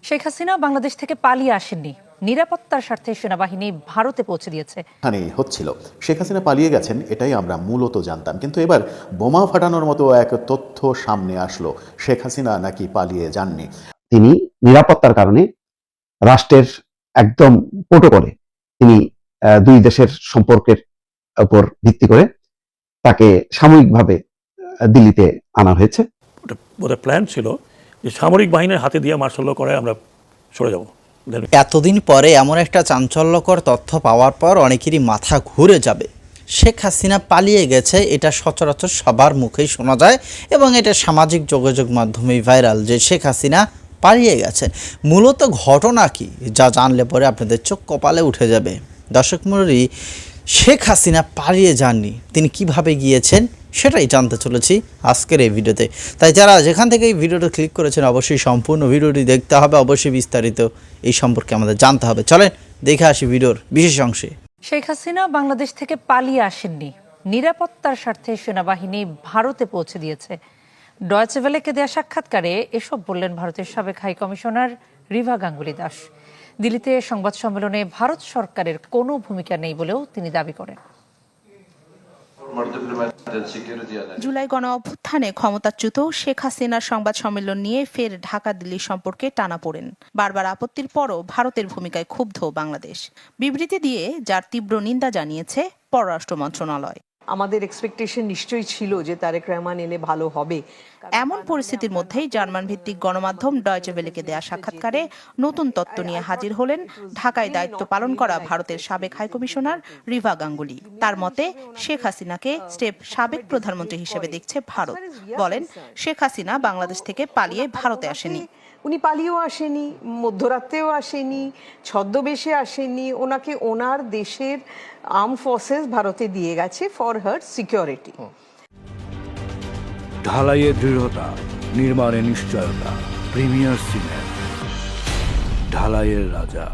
শেখ হাসিনা বাংলাদেশ থেকে পালিয়ে আসেননি, নিরাপত্তার স্বার্থে সেনাবাহিনী ভারতে পৌঁছে দিয়েছে। এখানেই হচ্ছিল। শেখ হাসিনা পালিয়ে গেছেন এটাই আমরা মূলত জানতাম, কিন্তু এবার বোমা ফাটানোর মতো এক তথ্য সামনে আসলো। শেখ হাসিনা নাকি পালিয়ে যাননি। তিনি নিরাপত্তার কারণে রাষ্ট্রের একদম প্রোটোকলে তিনি দুই দেশের সম্পর্কের উপর ভিত্তি করে তাকে সাময়িকভাবে দিল্লিতে আনা হয়েছে। ওদের প্ল্যান ছিল যে সামরিক বাহিনীর হাতে দিয়ে মার্শাল ল করে আমরা সরে যাব। এতদিন পরে এমন একটা চাঞ্চল্যকর তথ্য পাওয়ার পর অনেকেরই মাথা ঘুরে যাবে। শেখ হাসিনা পালিয়ে গেছে, এটা সচরাচর সবার মুখেই শোনা যায় এবং এটা সামাজিক যোগাযোগ মাধ্যমেই ভাইরাল যে শেখ হাসিনা পালিয়ে গেছেন। মূলত ঘটনা কি যা জানলে পরে আপনাদের চোখ কপালে উঠে যাবে। দর্শক মণ্ডলী, শেখ হাসিনা পালিয়ে যাননি, তিনি কিভাবে গিয়েছেন সেটাই জানতে চলেছি আজকের এই ভিডিওতে। তাই যারা যেখান থেকে এই ভিডিওটা ক্লিক করেছেন অবশ্যই সম্পূর্ণ ভিডিওটি দেখতে হবে, অবশ্যই বিস্তারিত এই সম্পর্কে আমাদের জানতে হবে। চলেন দেখে আসি ভিডিওর বিশেষ অংশে। শেখ হাসিনা বাংলাদেশ থেকে পালিয়ে আসেননি, নিরাপত্তার স্বার্থে সেনাবাহিনী ভারতে পৌঁছে দিয়েছে। ডয়েচে ভেলেকে দেয়া সাক্ষাৎকারে এসব বললেন ভারতের সাবেক হাই কমিশনার রিভা গাঙ্গুলি দাস। দিল্লিতে সংবাদ সম্মেলনে ভারত সরকারের কোনো ভূমিকা নেই বলেও তিনি দাবি করেন। জুলাই গণ অভ্যুত্থানে ক্ষমতাচ্যুত শেখ হাসিনার সংবাদ সম্মেলন নিয়ে ফের ঢাকা দিল্লি সম্পর্কে টানাপোড়েন। বারবার আপত্তির পরও ভারতের ভূমিকায় ক্ষুব্ধ বাংলাদেশ। বিবৃতি দিয়ে যার তীব্র নিন্দা জানিয়েছে পররাষ্ট্র মন্ত্রণালয়। আমাদের এক্সপেকটেশন নিশ্চয়ই ছিল যে তারেক রহমান এলে ভালো হবে। এমন পরিস্থিতির মধ্যেই জার্মান ভিত্তিক গণমাধ্যম ডয়েচে ভেলেকে দেয়া সাক্ষাৎকারে নতুন তথ্য নিয়ে হাজির হলেন ঢাকায় দায়িত্ব পালন করা ভারতের সাবেক হাইকমিশনার রিভা গাঙ্গুলি। তার মতে শেখ হাসিনাকে স্রেফ সাবেক প্রধানমন্ত্রী হিসেবে দেখছে ভারত। বলেন, শেখ হাসিনা বাংলাদেশ থেকে পালিয়ে ভারতে আসেনি। উনি পালিয়েও আসেনি, মধ্যরাত্রেও আসেনি, ছদ্মবেশে আসেনি। ওনাকে ওনার দেশের আর্ম ফোর্সেস ভারতে দিয়ে গেছে ফর হার সিকিউরিটি। ঢালাইয়ে দৃঢ়তা, নির্মাণে নিশ্চয়তা, প্রিমিয়ার সিমেন্ট, ঢালাইয়ের রাজা।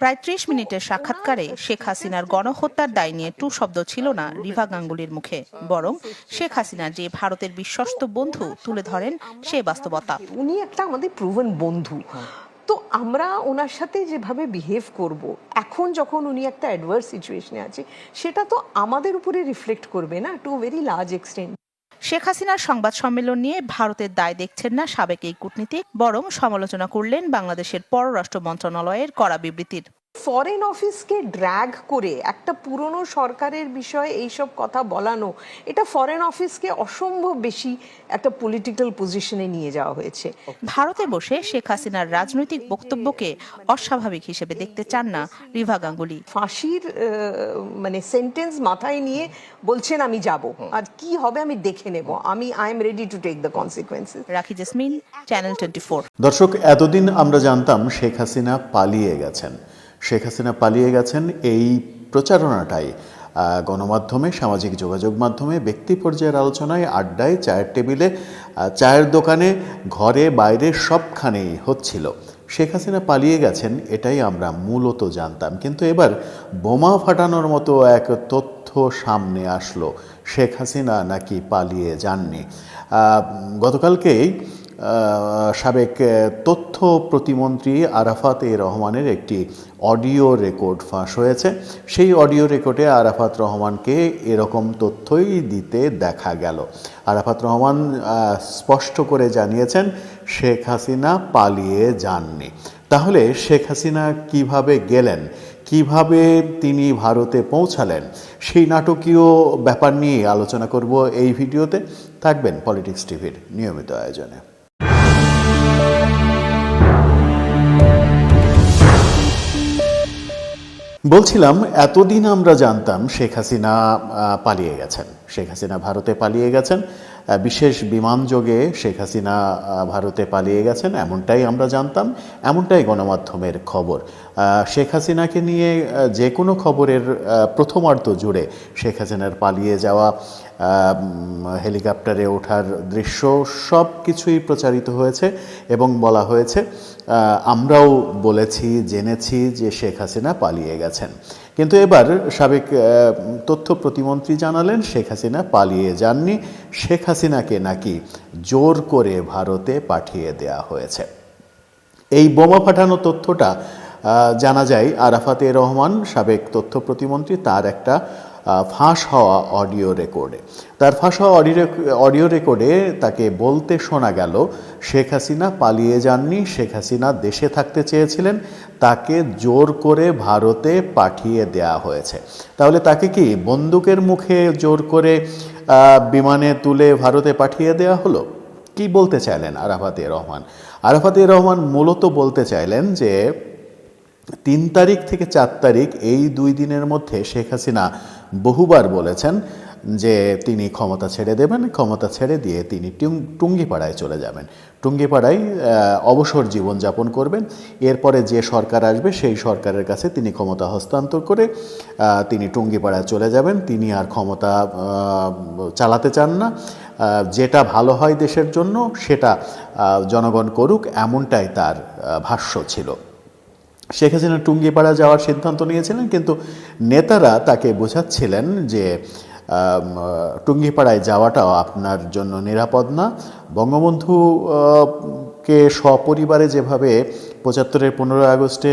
প্রায় ৩০ মিনিটের সাক্ষাৎকারে শেখ হাসিনার গণহত্যার দায় নিয়ে টু শব্দ ছিল না রিভা গাঙ্গুলির মুখে, বরং শেখ হাসিনা যে ভারতের বিশ্বস্ত বন্ধু তুলে ধরেন সে বাস্তবতা। উনি একটা আমাদের প্রুভেন বন্ধু, তো আমরা ওনার সাথে যেভাবে বিহেভ করব এখন যখন উনি একটা অ্যাডভার্স সিচুয়েশনে আছে, সেটা তো আমাদের উপরে রিফ্লেক্ট করবে না to very large extent. Sheikh হাসিনার সংবাদ সম্মেলন নিয়ে ভারতের দায় দেখছেন না সাবেক এই কূটনীতিক, বরং সমালোচনা করলেন বাংলাদেশের পররাষ্ট্র মন্ত্রণালয়ের করা বিবৃতির। ফরেন অফিসকে ড্র্যাগ করে একটা পুরনো সরকারের বিষয়ে এইসব কথা বলানো, এটা ফরেন অফিসকে অসম্ভব বেশি একটা পলিটিক্যাল পজিশনে নিয়ে যাওয়া হয়েছে। ভারতে বসে শেখ হাসিনার রাজনৈতিক বক্তব্যকে অস্বাভাবিক হিসেবে দেখতে চান না রিভা গাঙ্গুলি। ফাঁসির মানে সেন্টেন্স মাথায় নিয়ে বলছেন আমি যাব, আর কি হবে আমি দেখে নেব, I am ready to take the consequences. Rakhi Jesmin, channel 24। দর্শক, এতদিন আমরা জানতাম শেখ হাসিনা পালিয়ে গেছেন। শেখ হাসিনা পালিয়ে গেছেন এই প্রচারণাটাই গণমাধ্যমে, সামাজিক যোগাযোগ মাধ্যমে, ব্যক্তি পর্যায়ের আলোচনায়, আড্ডায়, চায়ের টেবিলে, চায়ের দোকানে, ঘরে বাইরে সবখানেই হচ্ছিল। শেখ হাসিনা পালিয়ে গেছেন এটাই আমরা মূলত জানতাম, কিন্তু এবার বোমা ফাটানোর মতো এক তথ্য সামনে আসলো। শেখ হাসিনা নাকি পালিয়ে যাননি। গতকালকেই সাবেক তথ্য প্রতিমন্ত্রী আরাফাত রহমানের একটি অডিও রেকর্ড ফাঁস হয়েছে। সেই অডিও রেকর্ডে আরাফাত রহমানকে এরকম তথ্যই দিতে দেখা গেল। আরাফাত রহমান স্পষ্ট করে জানিয়েছেন শেখ হাসিনা পালিয়ে যাননি। তাহলে শেখ হাসিনা কিভাবে গেলেন, কিভাবে তিনি ভারতে পৌঁছালেন, সেই নাটকীয় ব্যাপার নিয়ে আলোচনা করব এই ভিডিওতে। থাকবেন পলিটিক্স টিভির নিয়মিত আয়োজনে। বলছিলাম, এতদিন আমরা জানতাম শেখ হাসিনা পালিয়ে গেছেন, শেখ হাসিনা ভারতে পালিয়ে গেছেন, বিশেষ বিমানযোগে শেখ হাসিনা ভারতে পালিয়ে গেছেন, এমনটাই আমরা জানতাম, এমনটাই গণমাধ্যমের খবর। শেখ হাসিনাকে নিয়ে যে কোনো খবরের প্রথমার্ধ জুড়ে শেখ হাসিনার পালিয়ে যাওয়া, হেলিকপ্টারে ওঠার দৃশ্য সব কিছুই প্রচারিত হয়েছে এবং বলা হয়েছে, আমরাও বলেছি, জেনেছি যে শেখ হাসিনা পালিয়ে গেছেন। কিন্তু এবার সাবেক তথ্য প্রতিমন্ত্রী জানালেন শেখ হাসিনা পালিয়ে যাননি, শেখ হাসিনাকে নাকি জোর করে ভারতে পাঠিয়ে দেয়া হয়েছে। এই বোমা ফাটানো তথ্যটা জানা যায় আরাফাতে রহমান সাবেক তথ্য প্রতিমন্ত্রী তার একটা ফাঁস হওয়া অডিও রেকর্ডে। তার ফাঁস হওয়া অডিও রেকর্ডে তাকে বলতে শোনা গেল শেখ হাসিনা পালিয়ে যাননি, শেখ হাসিনা দেশে থাকতে চেয়েছিলেন, তাকে জোর করে ভারতে পাঠিয়ে দেয়া হয়েছে। তাহলে তাকে কি বন্দুকের মুখে জোর করে বিমানে তুলে ভারতে পাঠিয়ে দেয়া হলো? কি বলতে চাইলেন আরাফাতে রহমান? আরাফাতে রহমান মূলত বলতে চাইলেন যে 3 তারিখ থেকে 4 তারিখ এই 2 দিনের মধ্যে শেখ হাসিনা বহুবার বলেছেন যে তিনি ক্ষমতা ছেড়ে দেবেন, ক্ষমতা ছেড়ে দিয়ে তিনি টুঙ্গিপাড়ায় চলে যাবেন, টুঙ্গিপাড়ায় অবসর জীবনযাপন করবেন। এরপরে যে সরকার আসবে সেই সরকারের কাছে তিনি ক্ষমতা হস্তান্তর করে তিনি টুঙ্গিপাড়ায় চলে যাবেন। তিনি আর ক্ষমতা চালাতে চান না, যেটা ভালো হয় দেশের জন্য সেটা জনগণ করুক, এমনটাই তার ভাষ্য ছিল। শেখ হাসিনা টুঙ্গিপাড়া যাওয়ার সিদ্ধান্ত নিয়েছিলেন, কিন্তু নেতারা তাকে বোঝাচ্ছিলেন যে টুঙ্গিপাড়ায় যাওয়াটাও আপনার জন্য নিরাপদ না। বঙ্গবন্ধু কে সপরিবারে যেভাবে 75-এর 15 আগস্টে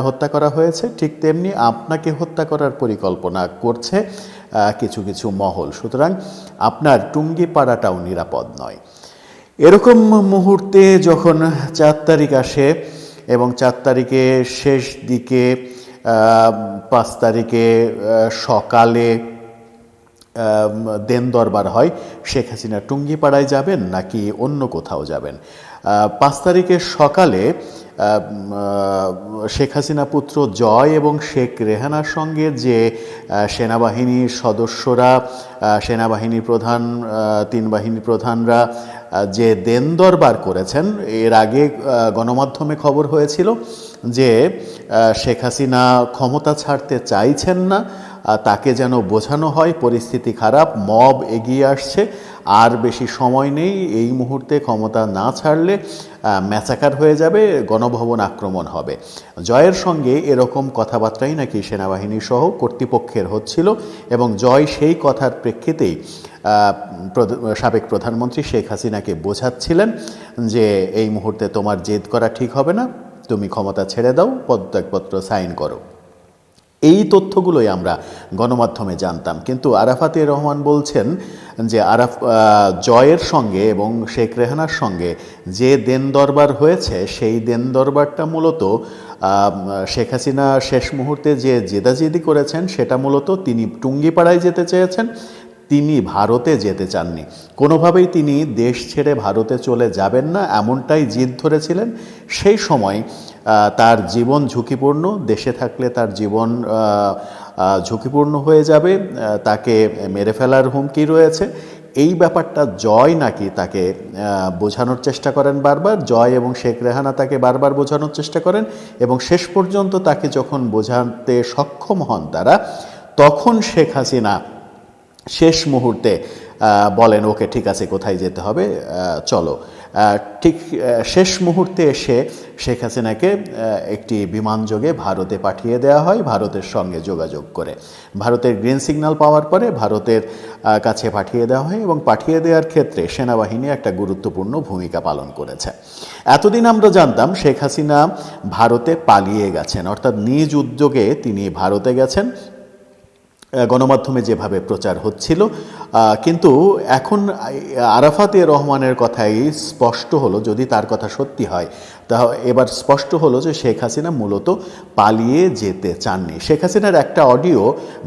হত্যা করা হয়েছে, ঠিক তেমনি আপনাকে হত্যা করার পরিকল্পনা করছে কিছু কিছু মহল, সুতরাং আপনার টুঙ্গিপাড়াটাও নিরাপদ নয়। এরকম মুহূর্তে যখন 4 তারিখ আসে এবং 4 তারিখে শেষ দিকে 5 তারিখে সকালে দেন দরবার হয়, শেখ হাসিনা টুঙ্গিপাড়ায় যাবেন নাকি অন্য কোথাও যাবেন? 5 তারিখের সকালে শেখ হাসিনা পুত্র জয় এবং শেখ রেহানার সঙ্গে যে সেনাবাহিনীর সদস্যরা, সেনাবাহিনী প্রধান, 3 বাহিনী প্রধানরা যে দেন দরবার করেছেন, এর আগে গণমাধ্যমে খবর হয়েছিল যে শেখ হাসিনা ক্ষমতা ছাড়তে চাইছেন না, তাকে যেন বোঝানো হয় পরিস্থিতি খারাপ, মব এগিয়ে আসছে, আর বেশি সময় নেই, এই মুহূর্তে ক্ষমতা না ছাড়লে ম্যাচাকার হয়ে যাবে, গণভবন আক্রমণ হবে। জয়ের সঙ্গে এরকম কথাবার্তাই নাকি সেনাবাহিনী সহ কর্তৃপক্ষের হচ্ছিল এবং জয় সেই কথার প্রেক্ষিতেই সাবেক প্রধানমন্ত্রী শেখ হাসিনাকে বোঝাচ্ছিলেন যে এই মুহূর্তে তোমার জেদ করা ঠিক হবে না, তুমি ক্ষমতা ছেড়ে দাও, পদত্যাগপত্র সাইন করো। এই তথ্যগুলোই আমরা গণমাধ্যমে জানতাম, কিন্তু আরাফাতে রহমান বলছেন যে জয়ের সঙ্গে এবং শেখ রেহানার সঙ্গে যে দেন দরবার হয়েছে সেই দেন দরবারটা মূলত শেখ হাসিনা শেষ মুহূর্তে যে জেদাজেদি করেছেন সেটা মূলত তিনি টুঙ্গিপাড়ায় যেতে চেয়েছেন, তিনি ভারতে যেতে চাননি। কোনোভাবেই তিনি দেশ ছেড়ে ভারতে চলে যাবেন না, এমনটাই জিদ ধরেছিলেন। সেই সময় তার জীবন ঝুঁকিপূর্ণ, দেশে থাকলে তার জীবন ঝুঁকিপূর্ণ হয়ে যাবে, তাকে মেরে ফেলার হুমকি রয়েছে। এই ব্যাপারটা জয় নাকি তাকে বোঝানোর চেষ্টা করেন বারবার, জয় এবং শেখ রেহানা তাকে বারবার বোঝানোর চেষ্টা করেন এবং শেষ পর্যন্ত তাকে যখন বোঝাতে সক্ষম হন তারা, তখন শেখ হাসিনা শেষ মুহূর্তে বলেন ওকে ঠিক আছে, কোথায় যেতে হবে চলো। ঠিক শেষ মুহূর্তে এসে শেখ হাসিনাকে একটি বিমানযোগে ভারতে পাঠিয়ে দেওয়া হয়, ভারতের সঙ্গে যোগাযোগ করে। ভারতের গ্রিন সিগন্যাল পাওয়ার পরে ভারতের কাছে পাঠিয়ে দেওয়া হয় এবং পাঠিয়ে দেওয়ার ক্ষেত্রে সেনাবাহিনী একটা গুরুত্বপূর্ণ ভূমিকা পালন করেছে। এতদিন আমরা জানতাম শেখ হাসিনা ভারতে পালিয়ে গেছেন, অর্থাৎ নিজ উদ্যোগে তিনি ভারতে গেছেন, গণমাধ্যমে যেভাবে প্রচার হচ্ছিল। কিন্তু এখন আরাফাতে রহমানের কথাই স্পষ্ট হলো, যদি তার কথা সত্যি হয় তা এবার স্পষ্ট হলো যে শেখ হাসিনা মূলত পালিয়ে যেতে চাননি। শেখ হাসিনার একটা অডিও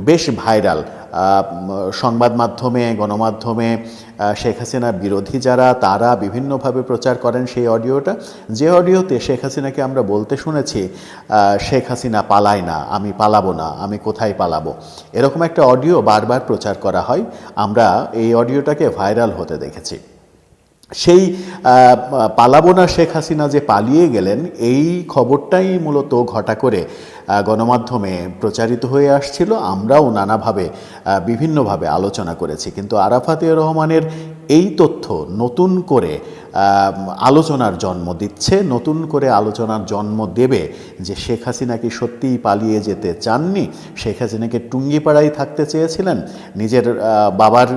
বেশ ভাইরাল সংবাদ মাধ্যমে, গণমাধ্যমে। শেখ হাসিনা বিরোধী যারা তারা বিভিন্নভাবে প্রচার করেন সেই অডিওটা, যে অডিওতে শেখ হাসিনাকে আমরা বলতে শুনেছি শেখ হাসিনা পালায় না, আমি পালাবো না, আমি কোথায় পালাবো, এরকম একটা অডিও বারবার প্রচার করা হয়। আমরা এই অডিওটাকে ভাইরাল হতে দেখেছি। সেই পালাবো না শেখ হাসিনা যে পালিয়ে গেলেন, এই খবরটাই মূলত ঘটা করে গণমাধ্যমে প্রচারিত হয়ে আসছিল। আমরাও নানাভাবে বিভিন্নভাবে আলোচনা করেছি, কিন্তু আরাফাতে রহমানের এই তথ্য নতুন করে আলোচনার জন্ম দিচ্ছে, নতুন করে আলোচনার জন্ম দেবে যে শেখ হাসিনা কি সত্যিই পালিয়ে যেতে চাননি, শেখ হাসিনাকে টুঙ্গিপাড়ায় থাকতে চেয়েছিলেন, নিজের বাবার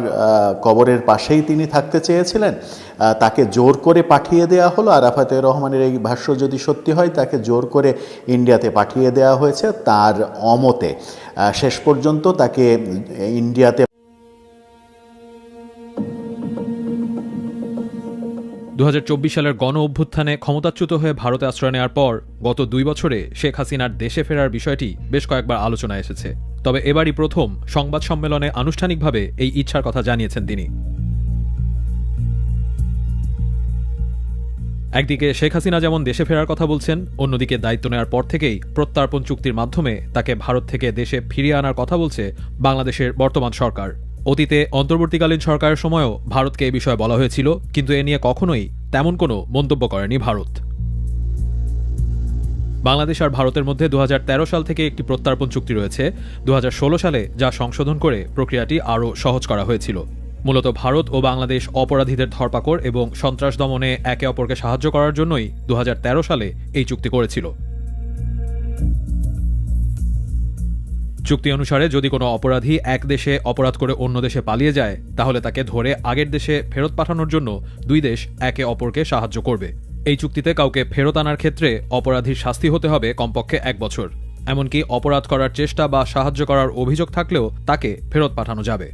কবরের পাশেই তিনি থাকতে চেয়েছিলেন, তাকে জোর করে পাঠিয়ে দেওয়া হলো। আরাফাতে রহমানের এই ভাষ্য যদি সত্যি হয়, তাকে জোর করে ইন্ডিয়াতে পাঠিয়ে দেওয়া হয়েছে তার অমতে। শেষ পর্যন্ত তাকে ইন্ডিয়াতে 2024 সালের গণ অভ্যুত্থানে ক্ষমতাচ্যুত হয়ে ভারতে আশ্রয় নেওয়ার পর গত 2 বছরে শেখ হাসিনার দেশে ফেরার বিষয়টি বেশ কয়েকবার আলোচনায় এসেছে। তবে এবারই প্রথম সংবাদ সম্মেলনে আনুষ্ঠানিকভাবে এই ইচ্ছার কথা জানিয়েছেন তিনি। একদিকে শেখ হাসিনা যেমন দেশে ফেরার কথা বলছেন, অন্যদিকে দায়িত্ব নেওয়ার পর থেকেই প্রত্যর্পণ চুক্তির মাধ্যমে তাকে ভারত থেকে দেশে ফিরিয়ে আনার কথা বলছে বাংলাদেশের বর্তমান সরকার। অতীতে অন্তর্বর্তীকালীন সরকারের সময়ও ভারতকে এই বিষয়ে বলা হয়েছিল, কিন্তু এ নিয়ে কখনোই তেমন কোনো মন্তব্য করেনি ভারত। বাংলাদেশ আর ভারতের মধ্যে 2013 সাল থেকে একটি প্রত্যর্পণ চুক্তি রয়েছে, 2016 সালে যা সংশোধন করে প্রক্রিয়াটি আরও সহজ করা হয়েছিল। মূলত ভারত ও বাংলাদেশ অপরাধীদের ধরপাকড় এবং সন্ত্রাস দমনে একে অপরকে সাহায্য করার জন্যই 2013 সালে এই চুক্তি করেছিল। চুক্তি অনুসারে যদি কোনো অপরাধী এক দেশে অপরাধ করে অন্য দেশে পালিয়ে যায়, তাহলে তাকে ধরে আগের দেশে ফেরত পাঠানোর জন্য 2 দেশ একে অপরকে সাহায্য করবে। এই চুক্তিতে কাউকে ফেরত আনার ক্ষেত্রে অপরাধীর শাস্তি হতে হবে কমপক্ষে 1 বছর। এমনকি অপরাধ করার চেষ্টা বা সাহায্য করার অভিযোগ থাকলেও তাকে ফেরত পাঠানো যাবে।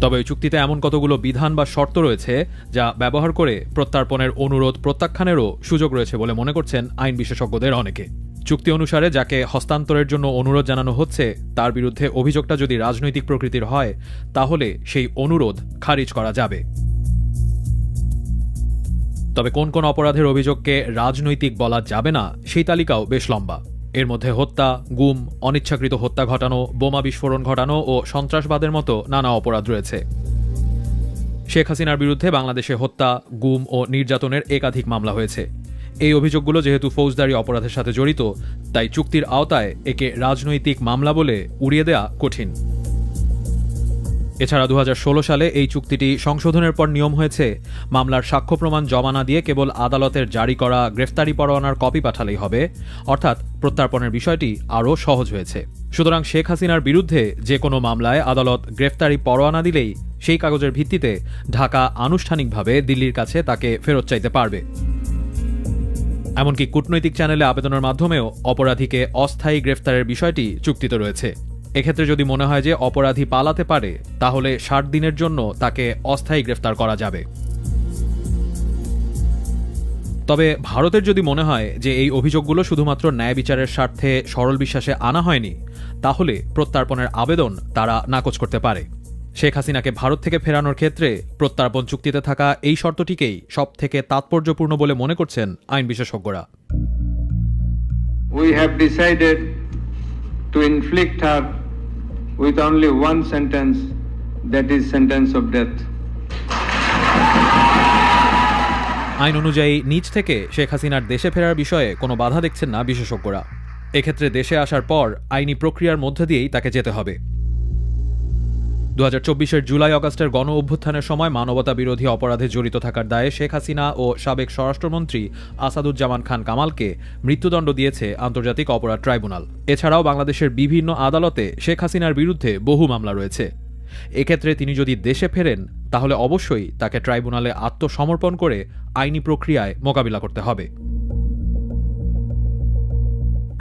তবে এই চুক্তিতে এমন কতগুলো বিধান বা শর্ত রয়েছে যা ব্যবহার করে প্রত্যর্পণের অনুরোধ প্রত্যাখ্যানেরও সুযোগ রয়েছে বলে মনে করছেন আইন বিশেষজ্ঞদের অনেকে। চুক্তি অনুসারে যাকে হস্তান্তরের জন্য অনুরোধ জানানো হচ্ছে তার বিরুদ্ধে অভিযোগটা যদি রাজনৈতিক প্রকৃতির হয়, তাহলে সেই অনুরোধ খারিজ করা যাবে। তবে কোন কোন অপরাধের অভিযোগকে রাজনৈতিক বলা যাবে না সেই তালিকাও বেশ লম্বা। এর মধ্যে হত্যা, গুম, অনিচ্ছাকৃত হত্যা ঘটানো, বোমা বিস্ফোরণ ঘটানো ও সন্ত্রাসবাদের মতো নানা অপরাধ রয়েছে। শেখ হাসিনার বিরুদ্ধে বাংলাদেশে হত্যা, গুম ও নির্যাতনের একাধিক মামলা হয়েছে। এই অভিযোগগুলো যেহেতু ফৌজদারি অপরাধের সাথে জড়িত, তাই চুক্তির আওতায় একে রাজনৈতিক মামলা বলে উড়িয়ে দেয়া কঠিন। এছাড়া 2016 সালে এই চুক্তিটি সংশোধনের পর নিয়ম হয়েছে মামলার সাক্ষ্য প্রমাণ জমা না দিয়ে কেবল আদালতের জারি করা গ্রেফতারি পরোয়ানার কপি পাঠালেই হবে, অর্থাৎ প্রত্যর্পণের বিষয়টি আরও সহজ হয়েছে। সুতরাং শেখ হাসিনার বিরুদ্ধে যে কোনো মামলায় আদালত গ্রেফতারি পরোয়ানা দিলেই সেই কাগজের ভিত্তিতে ঢাকা আনুষ্ঠানিকভাবে দিল্লির কাছে তাকে ফেরত চাইতে পারবে। এমনকি কূটনৈতিক চ্যানেলে আবেদনের মাধ্যমেও অপরাধীকে অস্থায়ী গ্রেফতারের বিষয়টি চুক্তিতে রয়েছে। এক্ষেত্রে যদি মনে হয় যে অপরাধী পালাতে পারে, তাহলে 60 দিনের জন্য তাকে অস্থায়ী গ্রেফতার করা যাবে। তবে ভারতের যদি মনে হয় যে এই অভিযোগগুলো শুধুমাত্র ন্যায় বিচারের স্বার্থে সরল বিশ্বাসে আনা হয়নি, তাহলে প্রত্যর্পণের আবেদন তারা নাকচ করতে পারে। শেখ হাসিনাকে ভারত থেকে ফেরানোর ক্ষেত্রে প্রত্যর্পণ চুক্তিতে থাকা এই শর্তটিকেই সবথেকে তাৎপর্যপূর্ণ বলে মনে করছেন আইন বিশেষজ্ঞরা। We have decided to inflict her with only one sentence, that is sentence of death. আইন অনুযায়ী নিজ থেকে শেখ হাসিনার দেশে ফেরার বিষয়ে কোনো বাধা দেখছেন না বিশেষজ্ঞরা। এক্ষেত্রে দেশে আসার পর আইনি প্রক্রিয়ার মধ্য দিয়েই তাকে যেতে হবে। 2024 জুলাই আগস্টের গণ অভ্যুত্থানের সময় মানবতা বিরোধী অপরাধে জড়িত থাকার দায়ে শেখ হাসিনা ও সাবেক স্বরাষ্ট্রমন্ত্রী আসাদুজ্জামান খান কামালকে মৃত্যুদণ্ড দিয়েছে আন্তর্জাতিক অপরাধ ট্রাইব্যুনাল। এছাড়াও বাংলাদেশের বিভিন্ন আদালতে শেখ হাসিনার বিরুদ্ধে বহু মামলা রয়েছে। এক্ষেত্রে তিনি যদি দেশে ফেরেন, তাহলে অবশ্যই তাকে ট্রাইব্যুনালে আত্মসমর্পণ করে আইনি প্রক্রিয়ায় মোকাবিলা করতে হবে।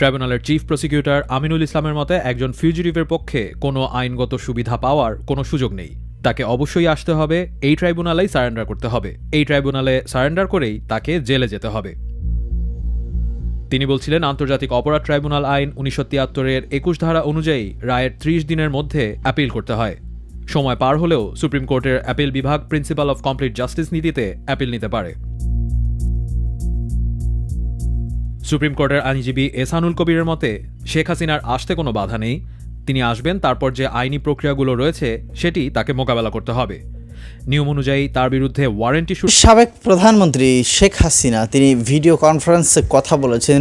ট্রাইব্যুনালের চিফ প্রসিকিউটর আমিনুল ইসলামের মতে একজন ফিউজিটিভের পক্ষে কোনো আইনগত সুবিধা পাওয়ার কোনো সুযোগ নেই। তাকে অবশ্যই আসতে হবে, এই ট্রাইব্যুনালেই সারেন্ডার করতে হবে, এই ট্রাইব্যুনালে সারেন্ডার করেই তাকে জেলে যেতে হবে। তিনি বলছিলেন, আন্তর্জাতিক অপরাধ ট্রাইব্যুনাল আইন 1973-এর 21 ধারা অনুযায়ী রায়ের 30 দিনের মধ্যে অ্যাপিল করতে হয়। সময় পার হলেও সুপ্রিম কোর্টের অ্যাপিল বিভাগ প্রিন্সিপাল অফ কমপ্লিট জাস্টিস নীতিতে অ্যাপিল নিতে পারে। সুপ্রিম কোর্টের আইনজীবী এহসানুল কবিরের মতে শেখ হাসিনার আসতে কোনো বাধা নেই, তিনি আসবেন, তারপর যে আইনি প্রক্রিয়াগুলো রয়েছে সেটি তাকে মোকাবেলা করতে হবে। নিয়ম অনুযায়ী তার বিরুদ্ধে ওয়ারেন্টি। সাবেক প্রধানমন্ত্রী শেখ হাসিনা তিনি ভিডিও কনফারেন্সে কথা বলেছেন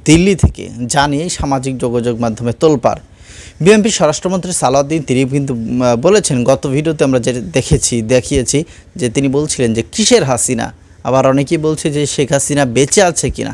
দিল্লি থেকে, জানিয়ে সামাজিক যোগাযোগ মাধ্যমে তোলপাড়। বিএনপি স্বরাষ্ট্রমন্ত্রী সালাউদ্দিন তিনি কিন্তু বলেছেন, গত ভিডিওতে আমরা যে দেখিয়েছি যে তিনি বলছিলেন যে কিসের হাসিনা, আবার অনেকেই বলছে যে শেখ হাসিনা বেঁচে আছে কিনা।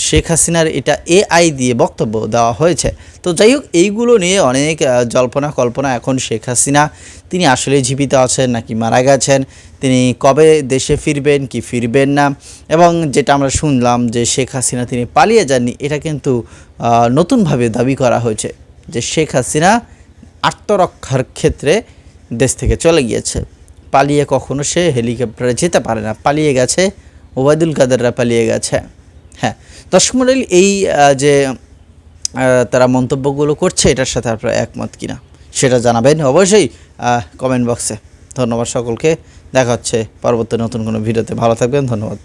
শেখ হাসিনার এটা এআই দিয়ে বক্তব্য দেওয়া হয়েছে। তো যাই হোক, এইগুলো নিয়ে অনেক জল্পনা কল্পনা। এখন শেখ হাসিনা তিনি আসলে জীবিত আছেন নাকি মারা গেছেন, তিনি কবে দেশে ফিরবেন কি ফিরবেন না, এবং যেটা আমরা শুনলাম যে শেখ হাসিনা তিনি পালিয়ে যাননি, এটা কিন্তু নতুনভাবে দাবি করা হয়েছে যে শেখ হাসিনা আত্মরক্ষার ক্ষেত্রে দেশ থেকে চলে গিয়েছে। পালিয়ে কখনো সে হেলিকপ্টারে যেতে পারে না, পালিয়ে গেছে, ওবায়দুল কাদেররা পালিয়ে গেছে। হ্যাঁ দর্শক মণ্ডলী, এই যে তারা মন্তব্যগুলো করছে এটার সাথে আপনারা একমত কিনা সেটা জানাবেন অবশ্যই কমেন্ট বক্সে। ধন্যবাদ সকলকে, দেখা হচ্ছে পরবর্তী নতুন কোনো ভিডিওতে। ভালো থাকবেন, ধন্যবাদ।